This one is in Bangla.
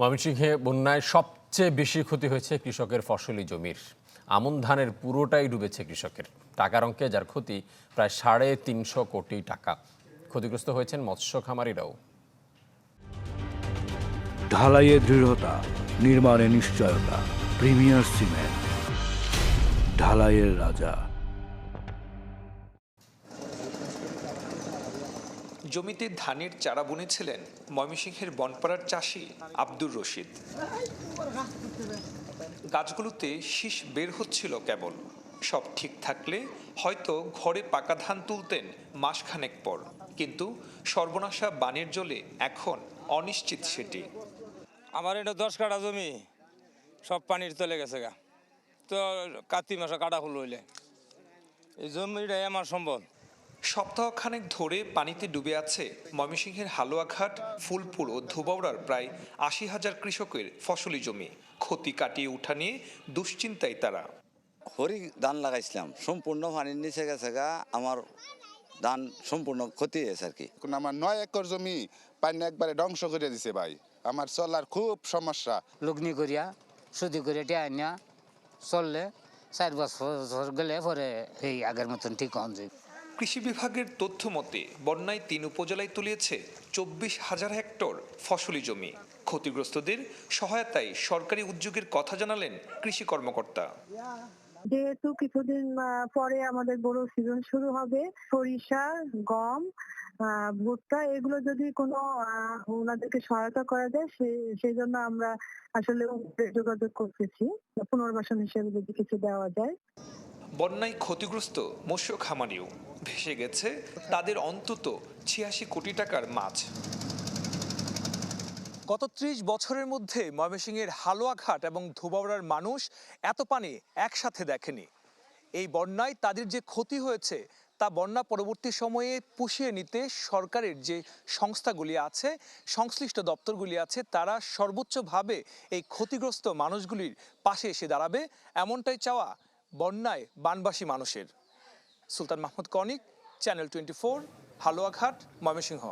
ময়মনসিংহে বন্যায় সবচেয়ে বেশি ক্ষতি হয়েছে কৃষকের ফসলি জমির। আমন ধানের পুরোটাই ডুবেছে কৃষকের। টাকার অঙ্কে যার ক্ষতি প্রায় 350 কোটি টাকা। ক্ষতিগ্রস্ত হয়েছেন মৎস্য খামারিরাও। ঢালাইয়ে দৃঢ়তা, নির্মাণে নিশ্চয়তা। প্রিমিয়ার সিমেন্ট, ঢালাইয়ের রাজা। জমিতে ধানের চারা বুনেছিলেন ময়মনসিংহের বনপাড়ার চাষি আব্দুর রশিদ। গাছগুলোতে শীষ বের হচ্ছিল কেবল। সব ঠিক থাকলে হয়তো ঘরে পাকা ধান তুলতেন মাসখানেক পর, কিন্তু সর্বনাশা বানের জলে এখন অনিশ্চিত সেটি। আমার এটা 10 কাঠা জমি, সব পানির চলে গেছে গা। তো কার্তিক মাসে কাটা ফুল হইলে এই জমিটাই আমার সম্পদ। সপ্তাহখানেক ধরে পানিতে ডুবে আছে ময়মনসিংহের হালুয়াঘাট, ফুলপুর ও ধোবাউড়ার প্রায় 80,000 কৃষকের ফসলি জমি। ক্ষতি কাটিয়ে উঠা নিয়ে দুশ্চিন্তায় তারা। হরি ধান লাগাইছিলাম, সম্পূর্ণ পানির নিচে গেছে গা। আমার ধান সম্পূর্ণ ক্ষতি হয়েছে আর কি। আমার 9 একর জমি পানি একবারে ধ্বংস করে দিছে ভাই। আমার চলার খুব সমস্যা। লগ্নি করিয়া সুদি করে টিয়া চললে 4 বছর গেলে পরে এই আগের মতন ঠিক হন যায়। কৃষি বিভাগের তথ্য মতে বন্যায় 3 উপজেলায় তলিয়েছে 24,000 হেক্টর ফসলি জমি। ক্ষতিগ্রস্তদের সহায়তায় সরকারি উদ্যোগের কথা জানালেন কৃষি কর্মকর্তা। যেহেতু কিছুদিন পরে আমাদের বড় সিজন শুরু হবে, সরিষা, গম, ভুট্টা এগুলো যদি কোনো ওনাদেরকে সহায়তা করা যায় সেই জন্য আমরা আসলে যোগাযোগ করতেছি, পুনর্বাসন হিসেবে যদি কিছু দেওয়া যায়। বন্যায় ক্ষতিগ্রস্ত মৎস্য খামারিও। ভেসে গেছে তাদের অন্তত 86 কোটি টাকার মাছ। গত 30 বছরের মধ্যে ময়মনসিংহের হালুয়াঘাট এবং ধোবাউড়ার মানুষ এত পানি একসাথে দেখেনি। এই বন্যায় তাদের যে ক্ষতি হয়েছে তা বন্যা পরবর্তী সময়ে পুষিয়ে নিতে সরকারের যে সংস্থাগুলি আছে, সংশ্লিষ্ট দপ্তরগুলি আছে, তারা সর্বোচ্চভাবে এই ক্ষতিগ্রস্ত মানুষগুলির পাশে এসে দাঁড়াবে, এমনটাই চাওয়া বন্যায় বানবাসী মানুষের। সুলতান মাহমুদ কনিক, চ্যানেল 24, হালুয়াঘাট, ময়মনসিংহ।